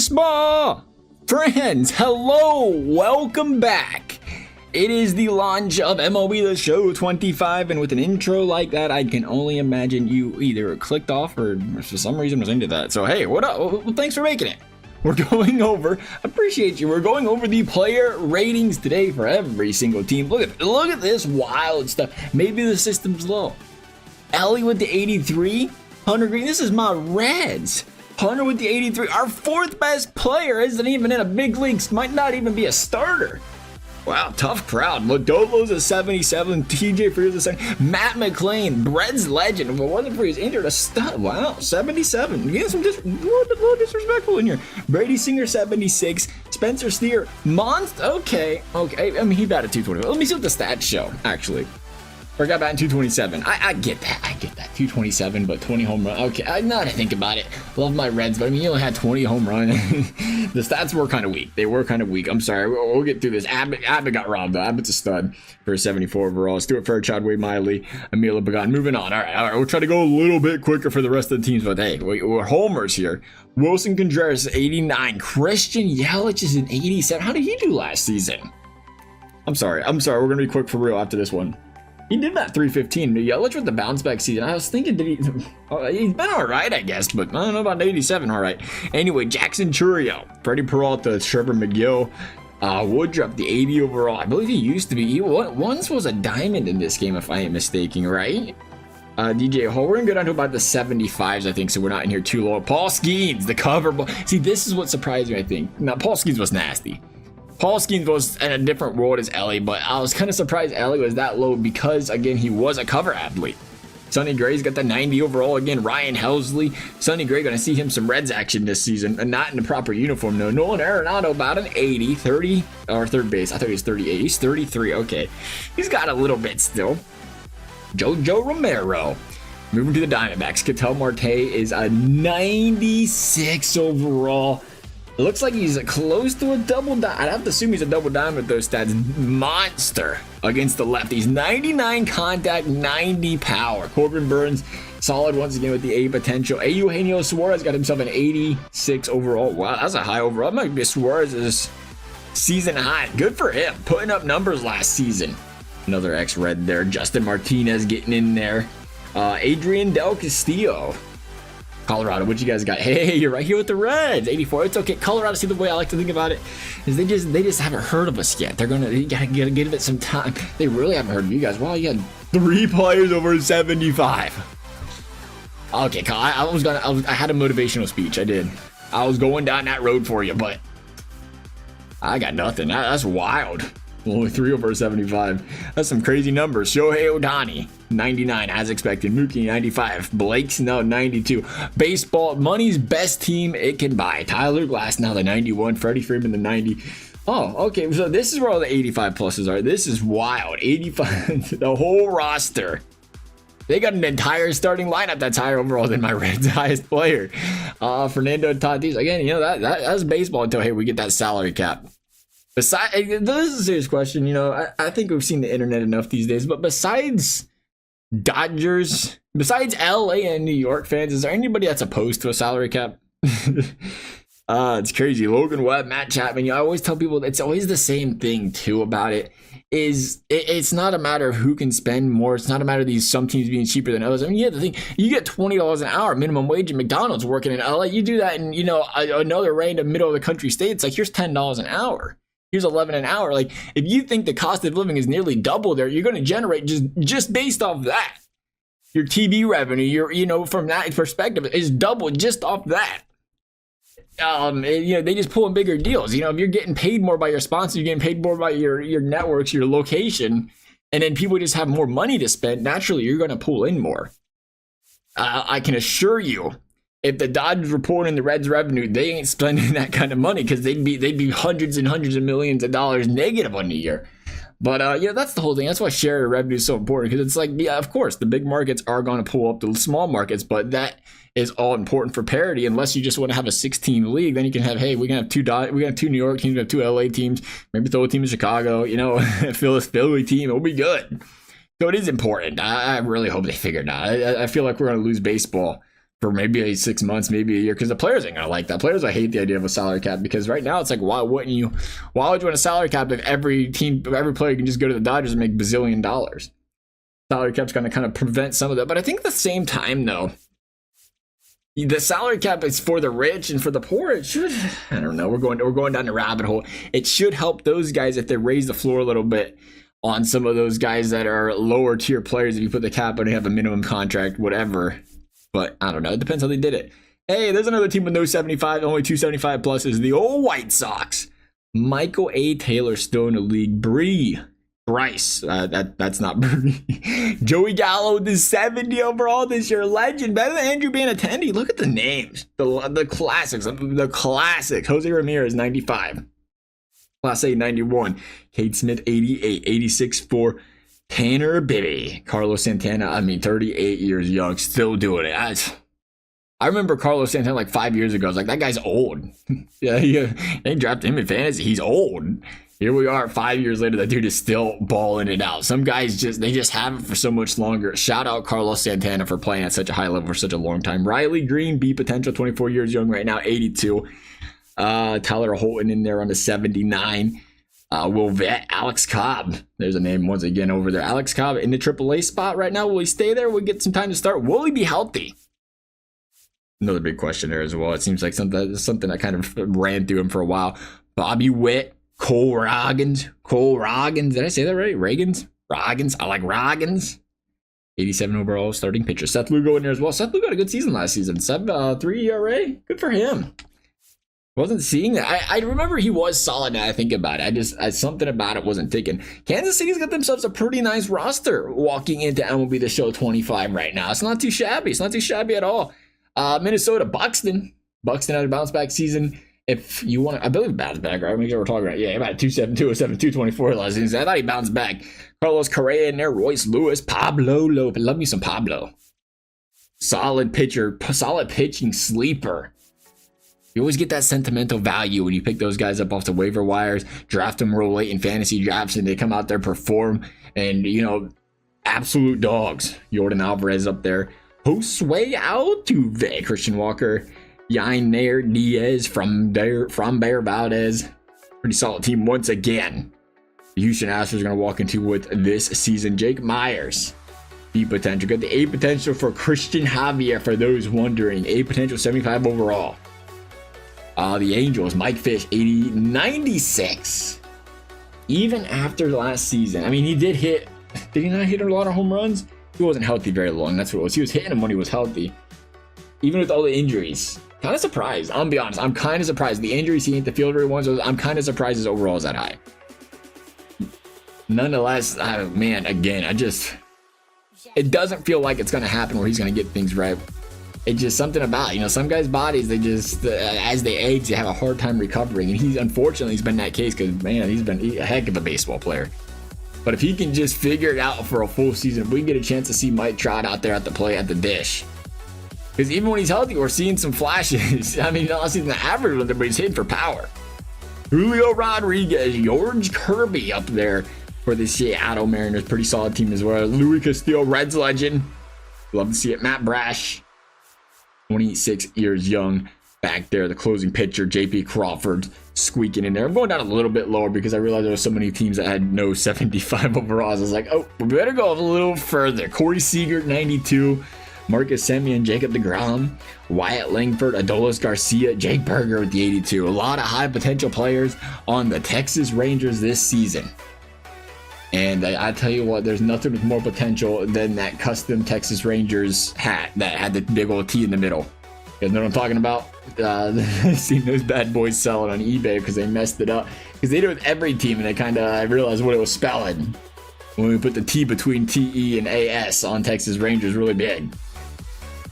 baseball! Friends, hello, welcome back. It is the launch of MLB The Show 25, and with an intro like that, I can only imagine you either clicked off or for some reason was into that. So hey, what up? Well, thanks for making it. We're going over, appreciate you, we're going over the player ratings today for every single team. Look at this wild stuff. Maybe the system's low. Ellie with the 83, Hunter Green, this is my Reds. Hunter with the 83, our fourth best player isn't even in a big league, might not even be a starter. Wow, tough crowd. Lodolo's a 77, TJ Freer's a 7, Matt McClain, Reds legend. If it wasn't for his injured, a stud. Wow, 77. You get some just a little disrespectful in here. Brady Singer 76, Spencer Steer, monster. Okay. I mean, he batted 220. Let me see what the stats show. Actually, forgot batting 227. I get that. 227, but 20 home run. Okay, now that I think about it, love my Reds, but I mean, he only had 20 home run. The stats were kind of weak. They were kind of weak. I'm sorry. We'll get through this. Abbott got robbed, though. Abbott's a stud for a 74 overall. Stuart Fairchild, Wade Miley, Emilio Pagan. Moving on. All right. We'll try to go a little bit quicker for the rest of the teams, but hey, we're homers here. Wilson Contreras, 89. Christian Yelich is an 87. How did he do last season? I'm sorry. We're going to be quick for real after this one. He did that 315. Yelich with the bounce back season. I was thinking, he's been all right, I guess, but I don't know about 87. All right. Anyway, Jackson Churio, Freddie Peralta, Trevor McGill, Woodruff, the 80 overall. I believe he used to be. He once was a diamond in this game, if I ain't mistaken, right? DJ Hall. We're gonna go down to about the 75s, I think, so we're not in here too low. Paul Skeens, the cover. See, this is what surprised me, I think. Now, Paul Skeens was nasty. Paul Skeens was in a different world as Ellie, but I was kind of surprised Ellie was that low because, again, he was a cover athlete. Sonny Gray's got the 90 overall again. Ryan Helsley. Sonny Gray going to see him some Reds action this season, and not in the proper uniform, though. Nolan Arenado about an 80, 30, or third base. I thought he was 38. He's 33. Okay. He's got a little bit still. Jojo Romero. Moving to the Diamondbacks. Ketel Marte is a 96 overall. It looks like he's close to a double diamond. I'd have to assume he's a double diamond with those stats. Monster against the lefties. 99 contact, 90 power. Corbin Burns, solid once again with the A potential. Eugenio Suarez got himself an 86 overall. Wow, that's a high overall. That might be Suarez's season high. Good for him. Putting up numbers last season. Another ex-Red there. Justin Martinez getting in there. Adrian Del Castillo. Colorado, what you guys got? Hey, you're right here with the Reds. 84. It's okay. Colorado, see, the way I like to think about it is they just haven't heard of us yet. You gotta give it some time. They really haven't heard of you guys. Well, you had 3 players over 75. Okay, I had a motivational speech. I did. I was going down that road for you, but I got nothing. That's wild. Only 3 over 75. That's some crazy numbers. Shohei Ohtani, 99, as expected. Mookie, 95. Blake Snell, 92. Baseball, money's best team it can buy. Tyler Glass, now the 91. Freddie Freeman, the 90. Oh, okay. So this is where all the 85 pluses are. This is wild. 85, the whole roster. They got an entire starting lineup that's higher overall than my Reds' highest player. Fernando Tatis. Again, you know, that's baseball until, hey, we get that salary cap. Besides, this is a serious question. You know, I think we've seen the internet enough these days, but besides Dodgers, besides LA and New York fans, is there anybody that's opposed to a salary cap? It's crazy. Logan Webb, Matt Chapman. I always tell people it's always the same thing too about it. It's not a matter of who can spend more. It's not a matter of some teams being cheaper than others. I mean, you have to think, you get $20 an hour minimum wage at McDonald's working in LA. You do that in, you know, another random middle of the country state. It's like, here's $10 an hour. Here's 11 an hour. Like, if you think the cost of living is nearly double there, you're going to generate just based off that. Your TV revenue, from that perspective, is double just off that. They just pull in bigger deals. If you're getting paid more by your sponsor, you're getting paid more by your networks, your location, and then people just have more money to spend. Naturally, you're going to pull in more. I can assure you, if the Dodgers were pulling in the Reds' revenue, they ain't spending that kind of money because they'd be hundreds and hundreds of millions of dollars negative on the year. But that's the whole thing. That's why share revenue is so important, because it's like, yeah, of course, the big markets are going to pull up the small markets, but that is all important for parity. Unless you just want to have a 6-team league, then you can have, hey, we can have two New York teams, we have 2 LA teams, maybe throw a team in Chicago, Philly team, it'll be good. So it is important. I really hope they figure it out. I feel like we're going to lose baseball for maybe 6 months, maybe a year, because the players ain't gonna like that. Players, I hate the idea of a salary cap, because right now it's like, why would you want a salary cap if every player can just go to the Dodgers and make bazillion dollars? Salary cap's gonna kind of prevent some of that. But I think at the same time, though, the salary cap is for the rich, and for the poor, it should, I don't know, we're going down the rabbit hole. It should help those guys if they raise the floor a little bit on some of those guys that are lower tier players. If you put the cap on, you have a minimum contract, whatever. But I don't know. It depends how they did it. Hey, there's another team with no 75, only 275 plus, is the old White Sox. Michael A. Taylor still in the league. Bryce, that's not Bree. Joey Gallo with his 70 overall this year. Legend, better than Andrew Benintendi. Look at the names, the classics, the classics. Jose Ramirez 95, Class A 91, Cade Smith 88, 86 for Tanner Bibby. Carlos Santana, 38 years young, still doing it. I remember Carlos Santana like 5 years ago. I was like, that guy's old. yeah, they drafted him in fantasy. He's old. Here we are 5 years later. That dude is still balling it out. Some guys they just have it for so much longer. Shout out Carlos Santana for playing at such a high level for such a long time. Riley Green, B potential, 24 years young right now, 82. Tyler Holton in there on the 79. Will Vet, Alex Cobb. There's a name once again over there. Alex Cobb in the AAA spot right now. Will he stay there? Will he get some time to start? Will he be healthy? Another big question there as well. It seems like something that kind of ran through him for a while. Bobby Witt, Cole Roggins. Did I say that right? Roggins. I like Roggins. 87 overall starting pitcher. Seth Lugo in there as well. Seth Lugo had a good season last season. 3 ERA. Good for him. Wasn't seeing that. I remember he was solid now I think about it. Something about it wasn't ticking. Kansas City's got themselves a pretty nice roster walking into MLB The Show 25 right now. It's not too shabby. It's not too shabby at all. Minnesota, Buxton had a bounce back season. If you want to, I believe bounced back, right? Make sure we're talking about, yeah, about 207, 207, 224 last season. I thought he bounced back. Carlos Correa in there, Royce Lewis, Pablo Lopez. Love me some Pablo. Solid pitcher, solid pitching sleeper. You always get that sentimental value when you pick those guys up off the waiver wires, draft them real late in fantasy drafts, and they come out there, perform, and, absolute dogs. Jordan Alvarez up there. Josue Altuve, Christian Walker, Yainer Diaz from Bear Valdez. Pretty solid team once again. The Houston Astros are going to walk into with this season. Jake Myers, B potential. Got the A potential for Christian Javier, for those wondering. A potential 75 overall. The Angels, Mike Fish, 96. Even after last season, he did hit. Did he not hit a lot of home runs? He wasn't healthy very long. That's what it was. He was hitting them when he was healthy. Even with all the injuries. Kind of surprised. I'm gonna be honest. I'm kind of surprised. The injuries he hit, the field rate ones, I'm kind of surprised his overall is that high. Nonetheless, man, again, it doesn't feel like it's going to happen where he's going to get things right. It's just something about, some guys' bodies, they just, as they age, they have a hard time recovering. And he's been that case because, man, he's been a heck of a baseball player. But if he can just figure it out for a full season, if we can get a chance to see Mike Trout out there at the plate, at the dish. Because even when he's healthy, we're seeing some flashes. Not seeing the average one, but he's hitting for power. Julio Rodriguez, George Kirby up there for the Seattle Mariners. Pretty solid team as well. Louis Castillo, Reds legend. Love to see it. Matt Brash, 26 years young, back there. The closing pitcher, JP Crawford, squeaking in there. I'm going down a little bit lower because I realized there were so many teams that had no 75 overalls. I was like, oh, we better go a little further. Corey Seager, 92. Marcus Semien, Jacob deGrom, Wyatt Langford, Adolis Garcia, Jake Berger with the 82. A lot of high potential players on the Texas Rangers this season. And I tell you what, there's nothing with more potential than that custom Texas Rangers hat that had the big old T in the middle. You guys know what I'm talking about? I've seen those bad boys sell it on eBay because they messed it up. Because they do it with every team, and I realized what it was spelling when we put the T between TE and AS on Texas Rangers really big.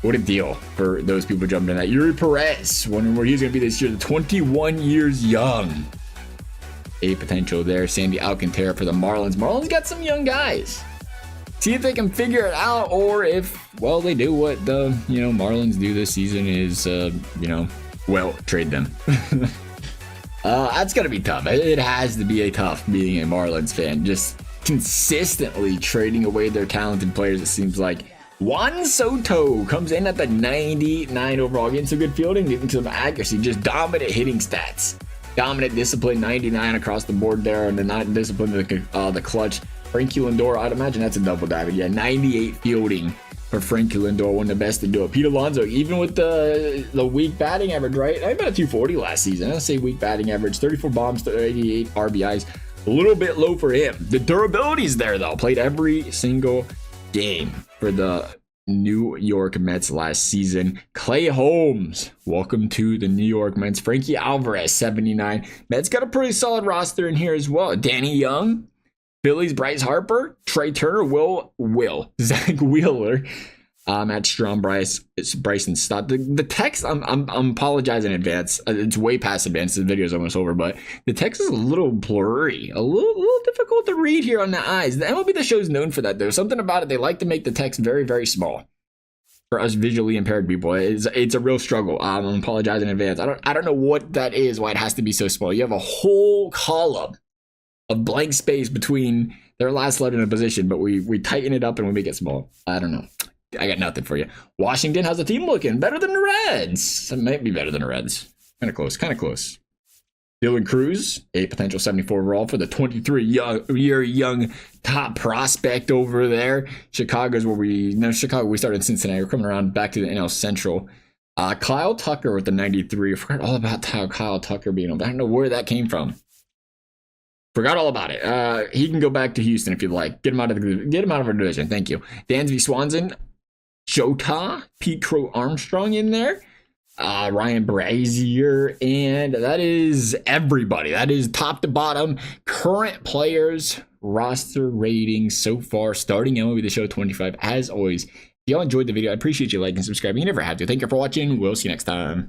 What a deal for those people jumping in that. Yuri Perez, wondering where he's going to be this year. 21 years young. A potential there. Sandy Alcantara for the Marlins. Marlins got some young guys. See if they can figure it out, or if, well, they do what the, Marlins do this season is, trade them. That's going to be tough. It has to be tough being a Marlins fan. Just consistently trading away their talented players, it seems like, Juan Soto comes in at the 99 overall, getting some good fielding, getting some accuracy, just dominant hitting stats. Dominant discipline, 99 across the board there, and the not discipline, the clutch. Frankie Lindor, I'd imagine that's a double diamond. Yeah, 98 fielding for Frankie Lindor, one of the best to do it. Pete Alonso, even with the weak batting average, right? I bet a 240 last season. I'd say weak batting average, 34 bombs, 88 RBIs. A little bit low for him. The durability's there, though. Played every single game for the New York Mets last season. Clay Holmes, welcome to the New York Mets. Frankie Alvarez, 79. Mets got a pretty solid roster in here as well. Danny Young, Phillies, Bryce Harper, Trey Turner, Zach Wheeler, Matt Strom, Bryson Stott. The text, I'm apologizing in advance. It's way past advance. The video is almost over, but the text is a little blurry, a little difficult to read here on the eyes. The MLB The Show is known for that. There's something about it. They like to make the text very, very small for us visually impaired people. It's a real struggle. I'm apologizing in advance. I don't know what that is. Why it has to be so small. You have a whole column of blank space between their last letter and a position, but we tighten it up and we make it small. I don't know. I got nothing for you. Washington, how's the team looking? Better than the Reds. It might be better than the Reds. Kind of close. Dylan Cruz, a potential 74 overall for the 23-year young top prospect over there. Chicago, we started in Cincinnati. We're coming around back to the NL Central. Kyle Tucker with the 93. I forgot all about Kyle Tucker being over. I don't know where that came from. Forgot all about it. He can go back to Houston if you'd like. Get him out of our division. Thank you. Dansby Swanson, Jota, Pete Crow Armstrong in there, Ryan Brazier, and that is everybody. That is top to bottom current players roster ratings so far. Starting MLB The Show 25. As always, if y'all enjoyed the video, I appreciate you liking and subscribing. You never have to. Thank you for watching. We'll see you next time.